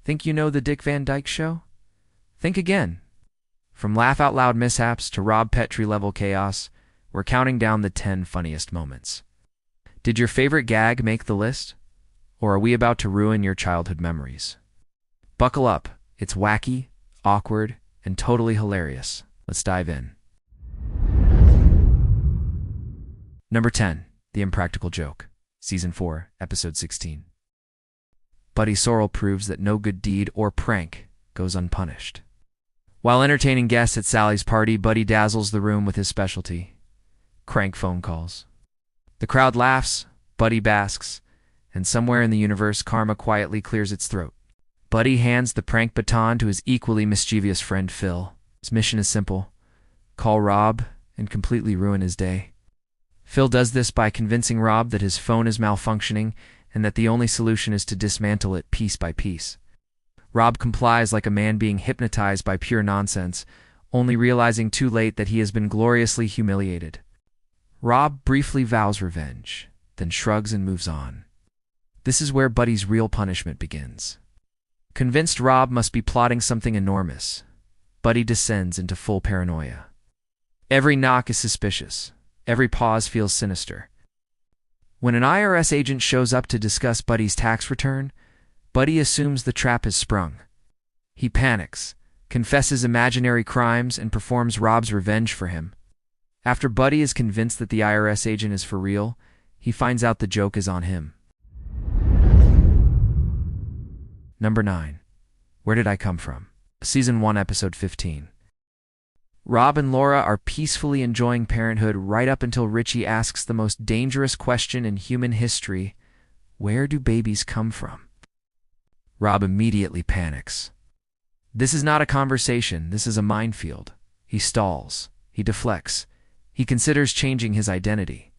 Think you know the Dick Van Dyke Show? Think again. From laugh-out-loud mishaps to Rob Petrie-level chaos, we're counting down the 10 funniest moments. Did your favorite gag make the list? Or are we about to ruin your childhood memories? Buckle up. It's wacky, awkward, and totally hilarious. Let's dive in. Number 10. The Impractical Joke. Season 4, Episode 16. Buddy Sorrell proves that no good deed or prank goes unpunished. While entertaining guests at Sally's party, Buddy dazzles the room with his specialty: crank phone calls. The crowd laughs, Buddy basks, and somewhere in the universe, karma quietly clears its throat. Buddy hands the prank baton to his equally mischievous friend Phil. His mission is simple: call Rob and completely ruin his day. Phil does this by convincing Rob that his phone is malfunctioning and that the only solution is to dismantle it piece by piece. Rob complies like a man being hypnotized by pure nonsense, only realizing too late that he has been gloriously humiliated. Rob briefly vows revenge, then shrugs and moves on. This is where Buddy's real punishment begins. Convinced Rob must be plotting something enormous, Buddy descends into full paranoia. Every knock is suspicious. Every pause feels sinister. When an IRS agent shows up to discuss Buddy's tax return, Buddy assumes the trap has sprung. He panics, confesses imaginary crimes, and performs Rob's revenge for him. After Buddy is convinced that the IRS agent is for real, he finds out the joke is on him. Number 9. Where Did I Come From? Season 1, Episode 15. Rob and Laura are peacefully enjoying parenthood right up until Richie asks the most dangerous question in human history: where do babies come from? Rob immediately panics. This is not a conversation, this is a minefield. He stalls. He deflects. He considers changing his identity.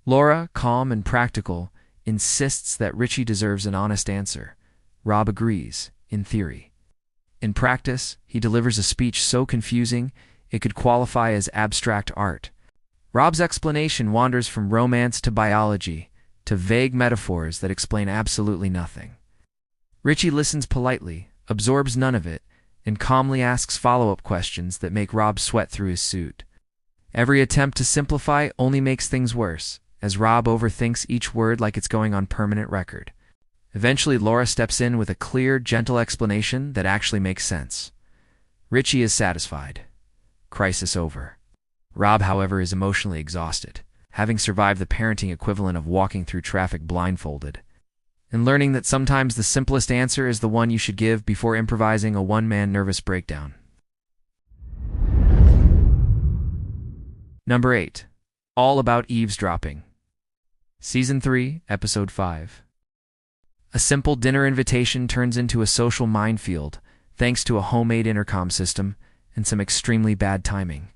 Laura, calm and practical, insists that Richie deserves an honest answer. Rob agrees, in theory. In practice, he delivers a speech so confusing it could qualify as abstract art. Rob's explanation wanders from romance to biology to vague metaphors that explain absolutely nothing. Richie listens politely, absorbs none of it, and calmly asks follow-up questions that make Rob sweat through his suit. Every attempt to simplify only makes things worse, as Rob overthinks each word like it's going on permanent record. Eventually, Laura steps in with a clear, gentle explanation that actually makes sense. Richie is satisfied. Crisis over. Rob, however, is emotionally exhausted, having survived the parenting equivalent of walking through traffic blindfolded, and learning that sometimes the simplest answer is the one you should give before improvising a one-man nervous breakdown. Number 8. All About Eavesdropping. Season 3, Episode 5. A simple dinner invitation turns into a social minefield, thanks to a homemade intercom system and some extremely bad timing.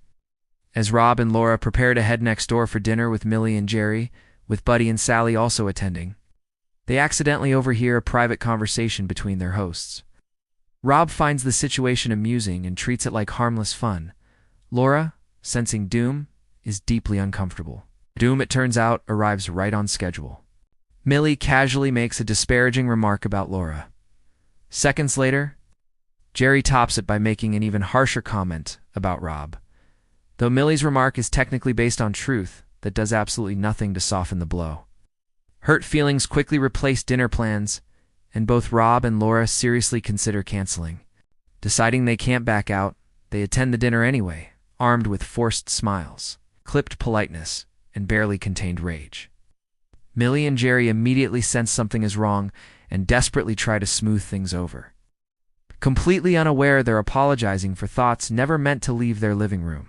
As Rob and Laura prepare to head next door for dinner with Millie and Jerry, with Buddy and Sally also attending, they accidentally overhear a private conversation between their hosts. Rob finds the situation amusing and treats it like harmless fun. Laura, sensing doom, is deeply uncomfortable. Doom, it turns out, arrives right on schedule. Millie casually makes a disparaging remark about Laura. Seconds later, Jerry tops it by making an even harsher comment about Rob. Though Millie's remark is technically based on truth, that does absolutely nothing to soften the blow. Hurt feelings quickly replace dinner plans, and both Rob and Laura seriously consider canceling. Deciding they can't back out, they attend the dinner anyway, armed with forced smiles, clipped politeness, and barely contained rage. Millie and Jerry immediately sense something is wrong and desperately try to smooth things over. Completely unaware, they're apologizing for thoughts never meant to leave their living room.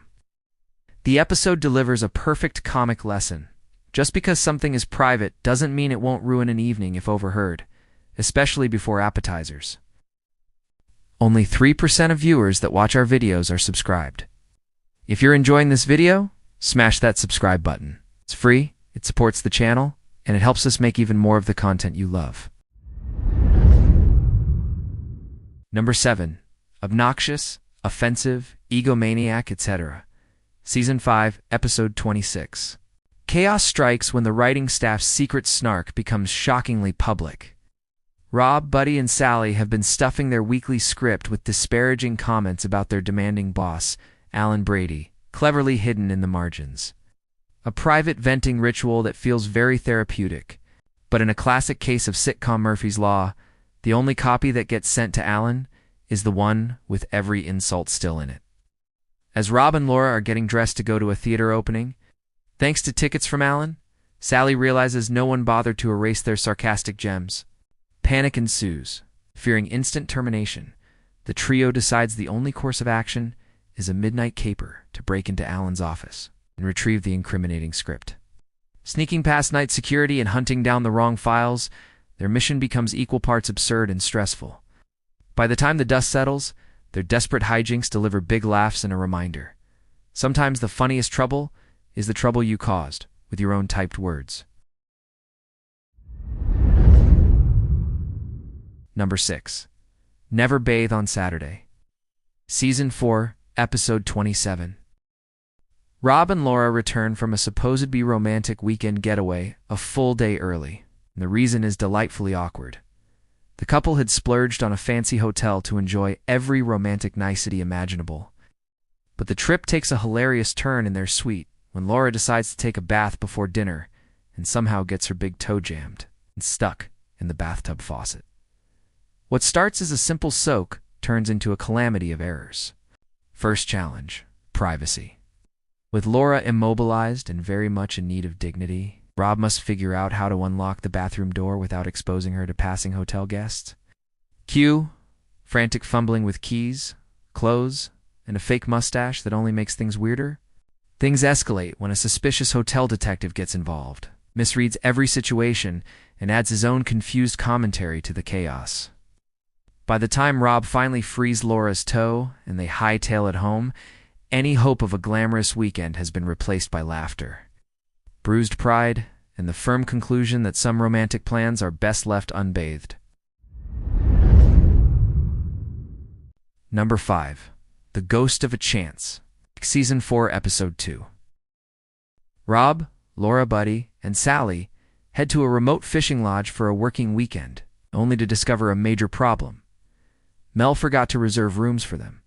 The episode delivers a perfect comic lesson. Just because something is private doesn't mean it won't ruin an evening if overheard, especially before appetizers. Only 3% of viewers that watch our videos are subscribed. If you're enjoying this video, smash that subscribe button. It's free, it supports the channel, and it helps us make even more of the content you love. Number 7. Obnoxious, Offensive, Egomaniac, etc. Season 5, Episode 26. Chaos strikes when the writing staff's secret snark becomes shockingly public. Rob, Buddy, and Sally have been stuffing their weekly script with disparaging comments about their demanding boss, Alan Brady, cleverly hidden in the margins. A private venting ritual that feels very therapeutic. But in a classic case of sitcom Murphy's Law, the only copy that gets sent to Alan is the one with every insult still in it. As Rob and Laura are getting dressed to go to a theater opening, thanks to tickets from Alan, Sally realizes no one bothered to erase their sarcastic gems. Panic ensues. Fearing instant termination, the trio decides the only course of action is a midnight caper to break into Alan's office and retrieve the incriminating script. Sneaking past night security and hunting down the wrong files, their mission becomes equal parts absurd and stressful. By the time the dust settles, their desperate hijinks deliver big laughs and a reminder. Sometimes the funniest trouble is the trouble you caused with your own typed words. Number 6. Never Bathe on Saturday. Season 4, Episode 27. Rob and Laura return from a supposed-be romantic weekend getaway a full day early, and the reason is delightfully awkward. The couple had splurged on a fancy hotel to enjoy every romantic nicety imaginable. But the trip takes a hilarious turn in their suite when Laura decides to take a bath before dinner and somehow gets her big toe jammed and stuck in the bathtub faucet. What starts as a simple soak turns into a calamity of errors. First challenge: privacy. With Laura immobilized and very much in need of dignity, Rob must figure out how to unlock the bathroom door without exposing her to passing hotel guests. Cue frantic fumbling with keys, clothes, and a fake mustache that only makes things weirder. Things escalate when a suspicious hotel detective gets involved, misreads every situation, and adds his own confused commentary to the chaos. By the time Rob finally frees Laura's toe and they hightail it home, any hope of a glamorous weekend has been replaced by laughter, bruised pride, and the firm conclusion that some romantic plans are best left unbathed. Number 5. The Ghost of a Chance. Season 4, Episode 2. Rob, Laura, Buddy, and Sally head to a remote fishing lodge for a working weekend, only to discover a major problem. Mel forgot to reserve rooms for them.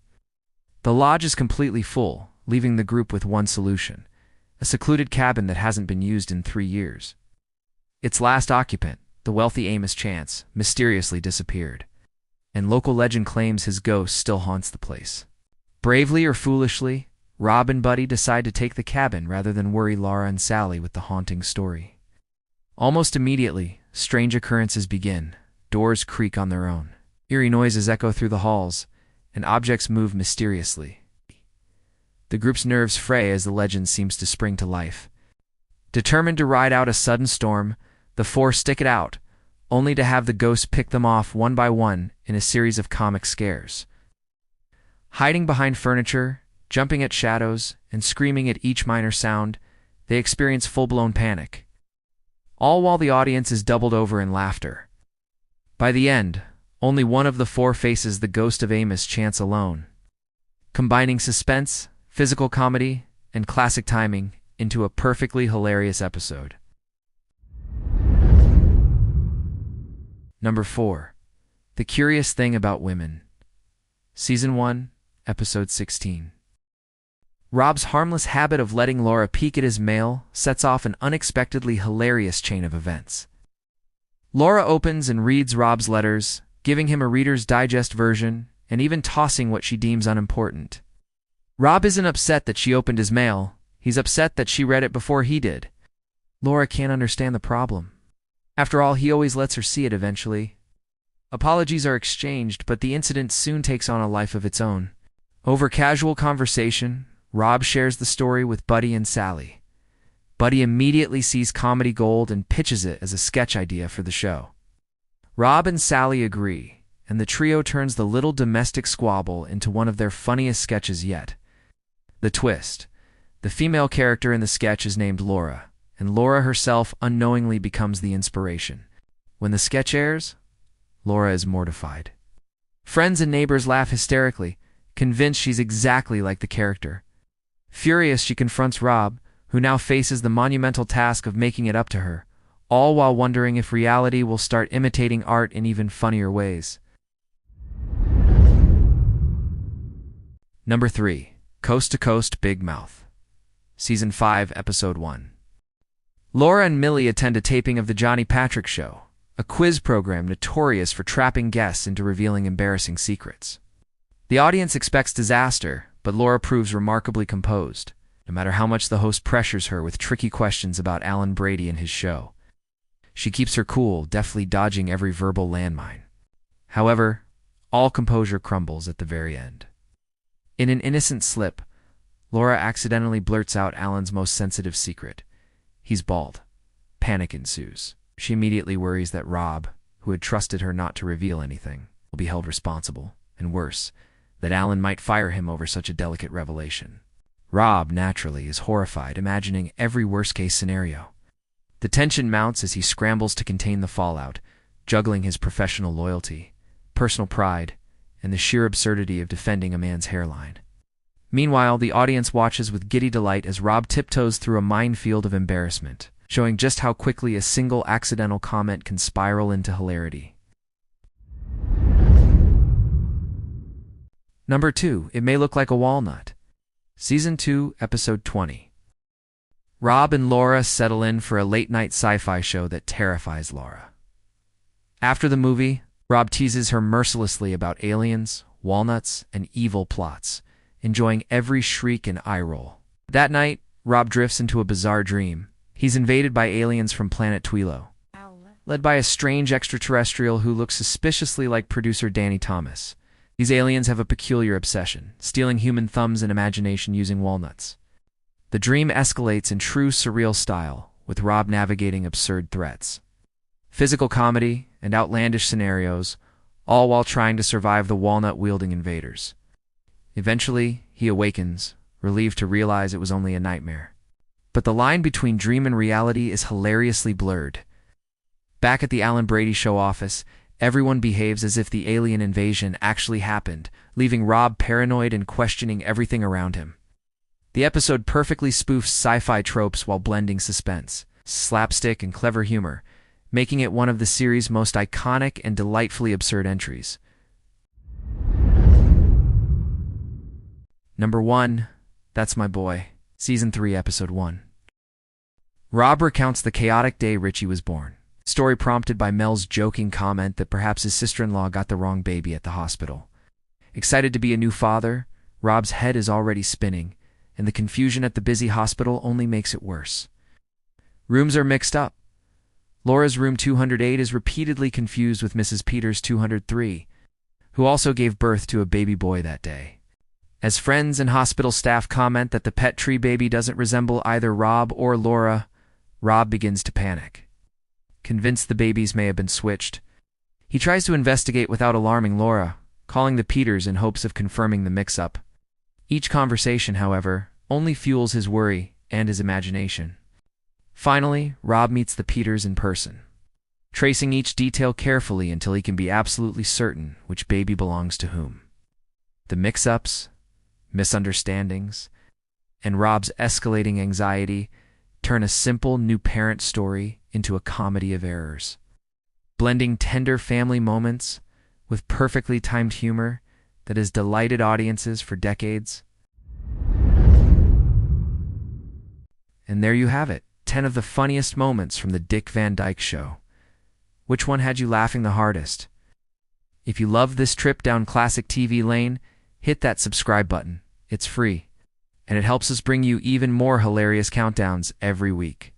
The lodge is completely full, leaving the group with one solution: a secluded cabin that hasn't been used in 3 years. Its last occupant, the wealthy Amos Chantz, mysteriously disappeared, and local legend claims his ghost still haunts the place. Bravely or foolishly, Rob and Buddy decide to take the cabin rather than worry Laura and Sally with the haunting story. Almost immediately, strange occurrences begin. Doors creak on their own. Eerie noises echo through the halls, and objects move mysteriously. The group's nerves fray as the legend seems to spring to life. Determined to ride out a sudden storm, the four stick it out, only to have the ghost pick them off one by one in a series of comic scares. Hiding behind furniture, jumping at shadows, and screaming at each minor sound, they experience full-blown panic, all while the audience is doubled over in laughter. By the end, only one of the four faces the ghost of Amos Chantz alone, combining suspense, physical comedy, and classic timing into a perfectly hilarious episode. Number 4. The Curious Thing About Women. Season 1, Episode 16. Rob's harmless habit of letting Laura peek at his mail sets off an unexpectedly hilarious chain of events. Laura opens and reads Rob's letters, giving him a Reader's Digest version, and even tossing what she deems unimportant. Rob isn't upset that she opened his mail, he's upset that she read it before he did. Laura can't understand the problem. After all, he always lets her see it eventually. Apologies are exchanged, but the incident soon takes on a life of its own. Over casual conversation, Rob shares the story with Buddy and Sally. Buddy immediately sees comedy gold and pitches it as a sketch idea for the show. Rob and Sally agree, and the trio turns the little domestic squabble into one of their funniest sketches yet. The twist: the female character in the sketch is named Laura, and Laura herself unknowingly becomes the inspiration. When the sketch airs, Laura is mortified. Friends and neighbors laugh hysterically, convinced she's exactly like the character. Furious, she confronts Rob, who now faces the monumental task of making it up to her, all while wondering if reality will start imitating art in even funnier ways. Number 3. Coast to Coast Big Mouth. Season 5, Episode 1. Laura and Millie attend a taping of The Johnny Patrick Show, a quiz program notorious for trapping guests into revealing embarrassing secrets. The audience expects disaster, but Laura proves remarkably composed, no matter how much the host pressures her with tricky questions about Alan Brady and his show. She keeps her cool, deftly dodging every verbal landmine. However, all composure crumbles at the very end. In an innocent slip, Laura accidentally blurts out Alan's most sensitive secret. He's bald. Panic ensues. She immediately worries that Rob, who had trusted her not to reveal anything, will be held responsible, and worse, that Alan might fire him over such a delicate revelation. Rob, naturally, is horrified, imagining every worst-case scenario. The tension mounts as he scrambles to contain the fallout, juggling his professional loyalty, personal pride, and the sheer absurdity of defending a man's hairline. Meanwhile, the audience watches with giddy delight as Rob tiptoes through a minefield of embarrassment, showing just how quickly a single accidental comment can spiral into hilarity. Number 2. It May Look Like a Walnut. Season 2, Episode 20. Rob and Laura settle in for a late-night sci-fi show that terrifies Laura. After the movie, Rob teases her mercilessly about aliens, walnuts, and evil plots, enjoying every shriek and eye roll. That night, Rob drifts into a bizarre dream. He's invaded by aliens from planet Twilo, led by a strange extraterrestrial who looks suspiciously like producer Danny Thomas. These aliens have a peculiar obsession, stealing human thumbs and imagination using walnuts. The dream escalates in true surreal style, with Rob navigating absurd threats, physical comedy, and outlandish scenarios, all while trying to survive the walnut-wielding invaders. Eventually, he awakens, relieved to realize it was only a nightmare. But the line between dream and reality is hilariously blurred. Back at the Alan Brady Show office, everyone behaves as if the alien invasion actually happened, leaving Rob paranoid and questioning everything around him. The episode perfectly spoofs sci-fi tropes while blending suspense, slapstick, and clever humor, making it one of the series' most iconic and delightfully absurd entries. Number 1. That's My Boy. Season 3, Episode 1. Rob recounts the chaotic day Richie was born. Story prompted by Mel's joking comment that perhaps his sister-in-law got the wrong baby at the hospital. Excited to be a new father, Rob's head is already spinning, and the confusion at the busy hospital only makes it worse. Rooms are mixed up. Laura's room 208 is repeatedly confused with Mrs. Peters' 203, who also gave birth to a baby boy that day. As friends and hospital staff comment that the Petrie baby doesn't resemble either Rob or Laura, Rob begins to panic. Convinced the babies may have been switched, he tries to investigate without alarming Laura, calling the Peters in hopes of confirming the mix-up. Each conversation, however, only fuels his worry and his imagination. Finally, Rob meets the Peters in person, tracing each detail carefully until he can be absolutely certain which baby belongs to whom. The mix-ups, misunderstandings, and Rob's escalating anxiety turn a simple new parent story into a comedy of errors, blending tender family moments with perfectly timed humor that has delighted audiences for decades. And there you have it, 10 of the funniest moments from the Dick Van Dyke Show. Which one had you laughing the hardest? If you loved this trip down classic TV lane, hit that subscribe button. It's free, and it helps us bring you even more hilarious countdowns every week.